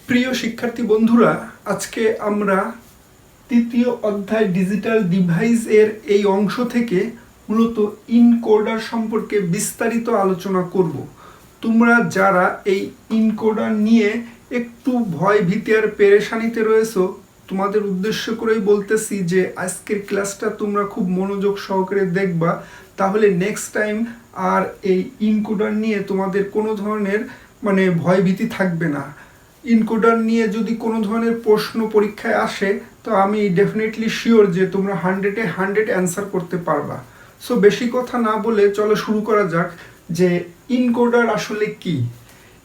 প্রিয় শিক্ষার্থী বন্ধুরা, আজকে আমরা তৃতীয় অধ্যায় ডিজিটাল ডিভাইস এর এই অংশ থেকে মূলত ইনকোডার সম্পর্কে বিস্তারিত আলোচনা করব। তোমরা যারা এই ইনকোডার নিয়ে একটু ভয় ভীতি আর পেরেশানিতে রয়েছো, তোমাদের উদ্দেশ্য করেই বলতেছি যে আজকের ক্লাসটা তোমরা খুব মনোযোগ সহকারে দেখবা, তাহলে নেক্সট টাইম আর এই ইনকোডার নিয়ে তোমাদের কোনো ধরনের ভয় ভীতি থাকবে না। ইনকোডার নিয়ে যদি কোনো ধরনের প্রশ্ন পরীক্ষায় আসে, তো আমি ডেফিনেটলি শিওর যে তোমরা 100-এ 100 অ্যান্সার করতে পারবা। সো বেশি কথা না বলে চলো শুরু করা যাক যে ইনকোডার আসলে কি।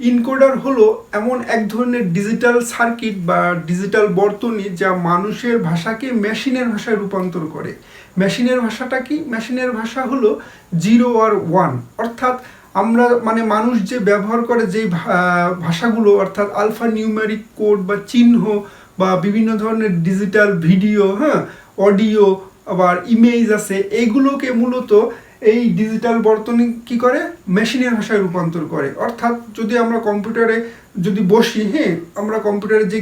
ইনকোডার হলো এমন এক ধরনের ডিজিটাল সার্কিট বা ডিজিটাল বর্তনী যা মানুষের ভাষাকে মেশিনের ভাষায় রূপান্তর করে। মেশিনের ভাষাটা কি? মেশিনের ভাষা হলো 0 আর 1, অর্থাৎ আমরা মানুষ যে ব্যবহার করে যেই ভাষাগুলো, অর্থাৎ আলফা নিউমেরিক কোড বা চিহ্ন বা বিভিন্ন ধরনের ডিজিটাল ভিডিও, অডিও, আবার ইমেজ আছে, এইগুলোকে মূলত এই ডিজিটাল বর্তনী কি করে? মেশিনের ভাষায় রূপান্তর করে। অর্থাৎ যদি আমরা কম্পিউটারে যদি বসি, আমরা কম্পিউটারে যে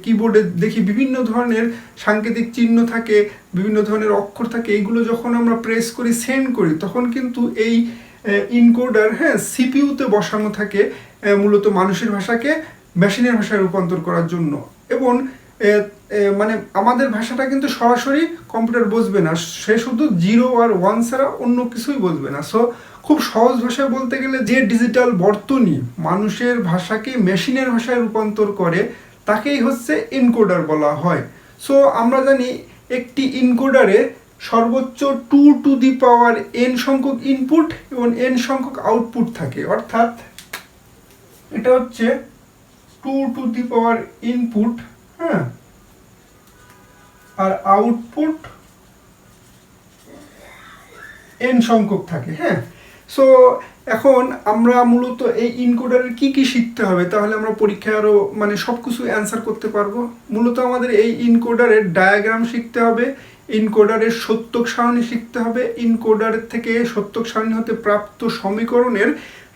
কিবোর্ডে দেখি বিভিন্ন ধরনের সাংকেতিক চিহ্ন থাকে, বিভিন্ন ধরনের অক্ষর থাকে, এইগুলো যখন আমরা প্রেস করি, সেন্ড করি, তখন কিন্তু এই ইনকোডার সিপিইউতে বসানো থাকে মূলত মানুষের ভাষাকে মেশিনের ভাষায় রূপান্তর করার জন্য। এবং আমাদের ভাষাটা কিন্তু সরাসরি কম্পিউটার বুঝবে না, সে শুধু 0 আর 1 ছাড়া অন্য কিছুই বুঝবে না। সো খুব সহজ ভাষায় বলতে গেলে, যে ডিজিটাল বর্তনী মানুষের ভাষাকে মেশিনের ভাষায় রূপান্তর করে তাকেই হচ্ছে এনকোডার বলা হয়। সো আমরা জানি একটি ইনকোডারে সর্বোচ্চ 2 টু দি পাওয়ার n সংখ্যক ইনপুট এবং n সংখ্যক আউটপুট থাকে। অর্থাৎ এটা হচ্ছে 2 টু দি পাওয়ার ইনপুট, আর আউটপুট n সংখ্যক থাকে। সো এখন আমরা মূলত এই ইনকোডারের কি কি শিখতে হবে, তাহলে আমরা পরীক্ষায় আরো সবকিছু অ্যান্সার করতে পারবো। মূলত আমাদের এই ইনকোডারের ডায়াগ্রাম শিখতে হবে, ইনকোডারের সত্যক সারণী শিখতে হবে, ইনকোডারের থেকে সত্যক সারণী হতে প্রাপ্ত সমীকরণের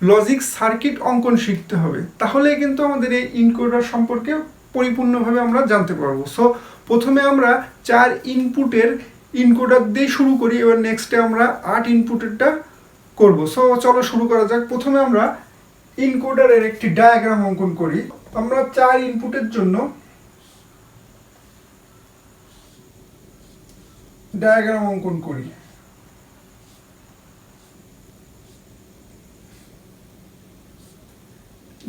লজিক সার্কিট অঙ্কন শিখতে হবে। তাহলে কিন্তু আমাদের এই ইনকোডার সম্পর্কে পরিপূর্ণভাবে আমরা জানতে পারবো। সো প্রথমে আমরা 4 ইনপুটের ইনকোডার দিয়ে শুরু করি, এবার নেক্সটে আমরা 8 ইনপুটেরটা করব। সো চলো শুরু করা যাক। প্রথমে আমরা ইনকোডারের একটি ডায়াগ্রাম অঙ্কন করি। আমরা 4 ইনপুটের জন্য ডায়াগ্রাম অঙ্কন করি।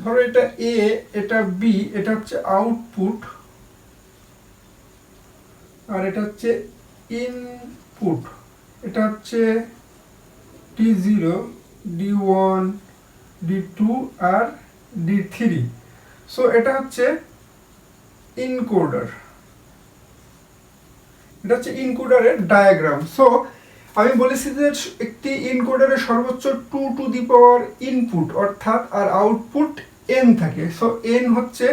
ধরো এটা এ, এটা বি, এটা হচ্ছে আউটপুট, আর এটা হচ্ছে ইনপুট। এটা হচ্ছে D0, D1, D2 আর D3। সো এটা হচ্ছে ইনকোডার, এটা হচ্ছে ইনকোডারের ডায়াগ্রাম। সো আমি বলেছি যে একটি ইনকোডারের সর্বোচ্চ 2 টু দি পাওয়ার ইনপুট অর্থাৎ আর আউটপুট n থাকে। সো n হচ্ছে,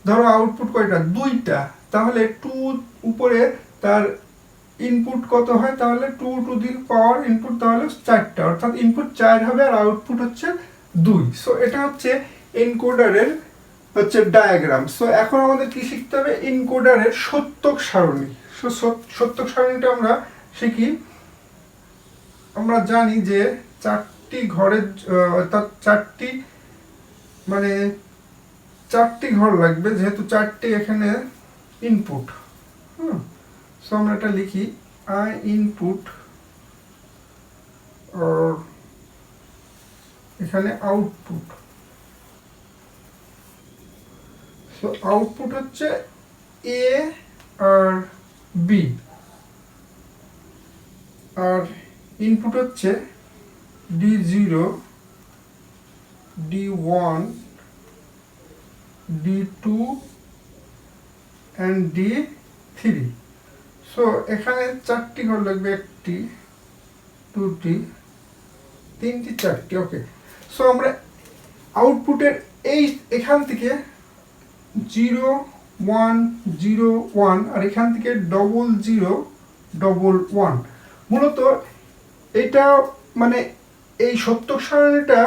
ধরো আউটপুট কয়টা? 2টা, তাহলে 2 উপরে তার ইনপুট কত হয়? তাহলে 2 টু দি পাওয়ার ইনপুট তাহলে 4টা, অর্থাৎ ইনপুট 4 হবে আর আউটপুট হচ্ছে 2। সো এটা হচ্ছে এনকোডারের ডায়াগ্রাম। সো এখন আমাদের কি শিখতে হবে? এনকোডারের সত্যক সারণী। সো সত্যক সারণীটা আমরা শিখি। আমরা জানি যে 4টি ঘরের, অর্থাৎ 4টি ঘর লাগবে, যেহেতু 4টি এখানে ইনপুট। সো আমরা এটা লিখি I ইনপুট, আর এখানে আউটপুট। সো আউটপুট হচ্ছে A আর B, আর ইনপুট হচ্ছে D0, D1, D2 and D3। So এখানে 4টি ঘর লাগবে, 1টি, 2টি, 3টি, 4টি। ওকে, সো আমরা আউটপুটের এখান থেকে 0, 1, 0, 1 আর এখান থেকে 0, 0, 1 মূলত এটা এই সত্যক সারণীটা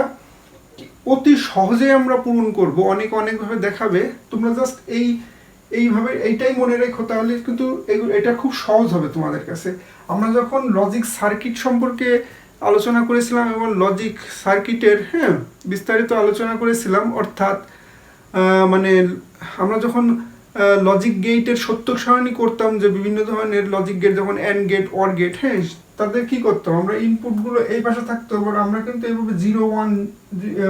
অতি সহজেই আমরা পূরণ করব, অনেকভাবে দেখাবে। তোমরা জাস্ট এইভাবে এইটাই মনে রেখো, তাহলে কিন্তু এটা খুব সহজ হবে তোমাদের কাছে। আমরা যখন লজিক সার্কিট সম্পর্কে আলোচনা করেছিলাম এবং লজিক সার্কিটের বিস্তারিত আলোচনা করেছিলাম, অর্থাৎ মানে আমরা যখন লজিক গেটের সত্যক সারণী করতাম, যে বিভিন্ন ধরনের লজিক গেট, যেমন অ্যান্ড গেট, অর গেট, তাদের কি করতাম আমরা, ইনপুটগুলো এই পাশে থাকতো, এবার আমরা কিন্তু এইভাবে 0 1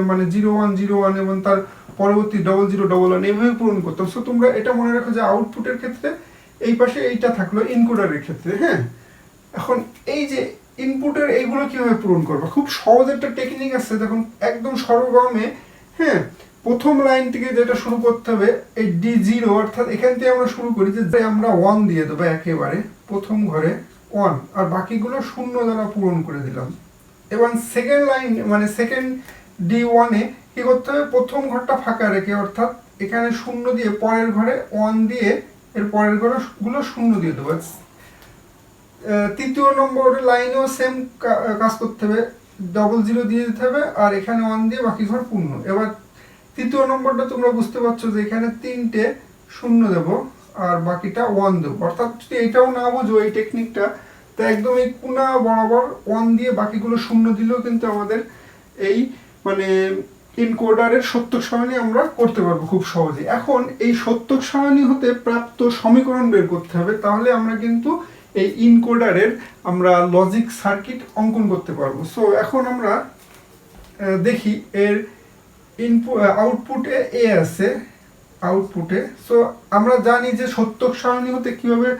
মানে 0 1 0 1 এবং তার পরবর্তী 0 0 1 1 এইভাবে পূরণ করতাম। সো তোমরা এটা মনে রাখো যে আউটপুটের ক্ষেত্রে এই পাশে এইটা থাকলো ইনকোডারের ক্ষেত্রে। এখন এই যে ইনপুটের এইগুলো কিভাবে পূরণ করবে, খুব সহজ একটা টেকনিক আছে। দেখুন একদম সর্বপ্রথমে প্রথম লাইন থেকে যেটা শুরু করতে হবে, এই D0, অর্থাৎ এখান থেকে আমরা শুরু করি যে আমরা 1 দিয়ে দেবো একেবারে প্রথম ঘরে 1, আর বাকিগুলো শূন্য দ্বারা পূরণ করে দিলাম। এবং সেকেন্ড লাইন মানে সেকেন্ড D1 এ কি করতে হবে, প্রথম ঘরটা ফাঁকা রেখে, অর্থাৎ এখানে শূন্য দিয়ে পরের ঘরে 1 দিয়ে এর পরের ঘরগুলো শূন্য দিয়ে দেবো। তৃতীয় নম্বর লাইনেও সেম কাজ করতে হবে, 0 0 দিয়ে দিতে হবে, আর এখানে 1 দিয়ে বাকি ঘর পূর্ণ। এবার তৃতীয় নম্বরটা তোমরা বুঝতে পারছো যে এখানে 3টে শূন্য দেব আর বাকিটা 1 দেবো। অর্থাৎ যদি এটাও না বোঝো এই টেকনিকটা, তো একদম এই কোনা বরাবর 1 দিয়ে বাকিগুলো শূন্য দিলেও কিন্তু আমাদের এই মানে এনকোডারের সত্যক সারণী আমরা করতে পারবো খুব সহজে। এখন এই সত্যক সারণী হতে প্রাপ্ত সমীকরণ বের করতে হবে, তাহলে আমরা কিন্তু এই এনকোডারের আমরা লজিক সার্কিট অঙ্কন করতে পারবো। সো এখন আমরা দেখি এর আউটপুটে এ আছে, আউটপুটে। সো আমরা জানি যে সত্যক সারণী হতে কিভাবে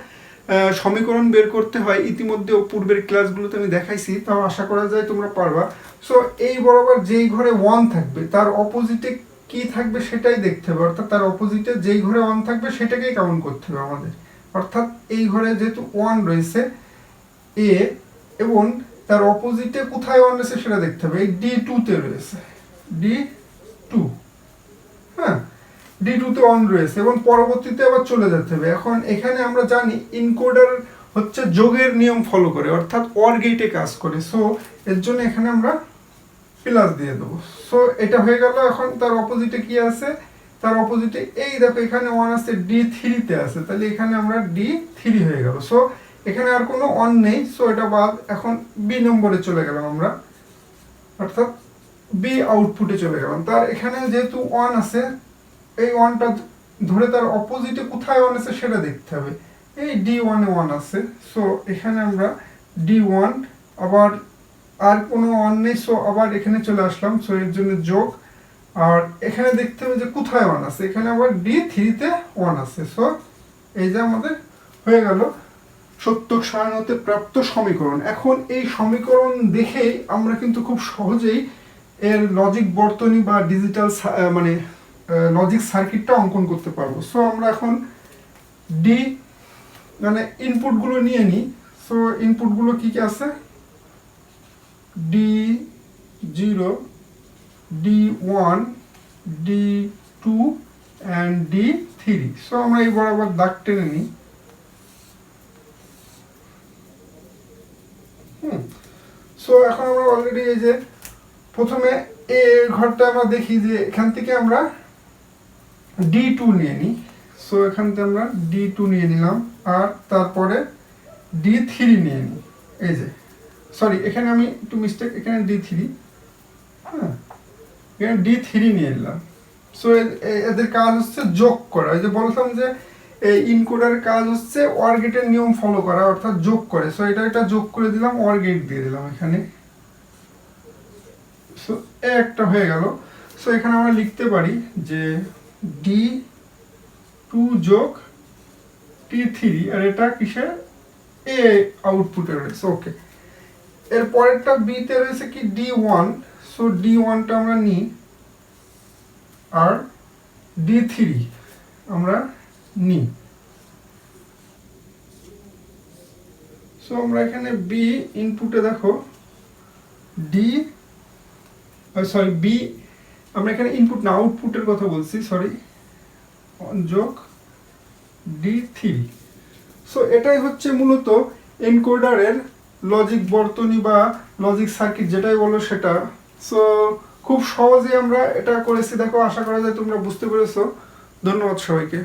সমীকরণ বের করতে হয়, ইতিমধ্যে পূর্বের ক্লাসগুলোতে আমি দেখাইছি, তাও আশা করা যায় তোমরা পারবা। সো এই বরাবর যেই ঘরে 1 থাকবে তার অপোজিটে কি থাকবে সেটাই দেখতে হবে, অর্থাৎ তার অপোজিটে যেই ঘরে 1 থাকবে সেটাকেই কাউন্ট করতে হবে আমাদের। অর্থাৎ এই ঘরে যেহেতু 1 রয়েছে এ, এবং তার অপোজিটে কোথায় 1 রয়েছে সেটা দেখতে হবে, এই D2 তে রয়েছে, D2, D2 তে 1 রয়েছে এবং পরবর্তীতে আবার চলে যেতে হবে। এখন এখানে আমরা জানি এনকোডার হচ্ছে যোগের নিয়ম ফলো করে, অর্থাৎ অর গেটে কাজ করে। সো এর জন্য এখানে আমরা প্লাস দিয়ে দেবো। সো এটা হয়ে গেল। এখন তার অপোজিটে কি আছে, তার অপোজিটে এই দেখো এখানে 1 আছে, D3 তে আছে, তাহলে এখানে আমরা D3 হয়ে গেল। সো এখানে আর কোনো 1 নেই, সো এটা বাদ। এখন বি নম্বরে চলে গেলাম আমরা, অর্থাৎ বি আউটপুটে চলে গেলাম। তার এখানে যেহেতু 1 আছে, এই 1টা ধরে তার অপোজিটে কোথায় 1 আছে সেটা দেখতে হবে, এই D1 এ 1 আছে। সো এখানে আমরা D1, আবার আর কোনো 1 নেই, সো আবার এখানে চলে আসলাম, সো এর জন্য যোগ। আর এখানে দেখতে হবে যে কোথায় 1 আছে, এখানে আবার D3 তে 1 আছে। সো এই যে আমাদের হয়ে গেল সত্যক সারণী হতে প্রাপ্ত সমীকরণ। এখন এই সমীকরণ দেখেই আমরা কিন্তু খুব সহজেই এর লজিক বর্তনী বা ডিজিটাল মানে লজিক সার্কিটটা অঙ্কন করতে পারবো। সো আমরা এখন ডি মানে ইনপুটগুলো নিয়ে নিই। সো ইনপুটগুলো কি কি আছে, D0, D1, D2 and D3। So আমরা এই বরাবর দাগ টেনে নিই। সো এখন আমরা অলরেডি এই যে প্রথমে এ ঘরটা আমরা দেখি যে এখান থেকে আমরা D2 নিয়ে নিই। সো এখান থেকে আমরা D2 নিয়ে নিলাম, আর তারপরে D3 নিয়ে নিই। এই যে সরি, এখানে আমি একটু মিস্টেক, এখানে D3, এখানে D3 নিয়ে নিলাম। সো এদের কাজ হচ্ছে যোগ করা। এই যে বলতাম যে এই ইনকোডারের কাজ হচ্ছে অর গেটের নিয়ম ফলো করা, অর্থাৎ যোগ করে। সো এটা যোগ করে দিলাম, অর গেট দিয়ে দিলাম এখানে। সো একটা হয়ে গেল। সো এখানে আমরা লিখতে পারি যে D2 যোগ T3, আর এটা কিসের, এ আউটপুটে রয়েছে। ওকে, এর পরেরটা বি তে রয়েছে কি D1। সো D1টা আমরা নিই, আর D3 আমরা নিই। সো আমরা এখানে বি ইনপুটে দেখো বি, আমরা এখানে ইনপুট না আউটপুটের কথা বলছি, সরি, যোগ D3। সো এটাই হচ্ছে মূলত এনকোডারের লজিক বর্তনী বা লজিক সার্কিট যেটাই বলো সেটা। সো খুব সহজে আমরা এটা করেছি, দেখো। আশা করা যায় তোমরা বুঝতে পেরেছো। ধন্যবাদ সবাইকে।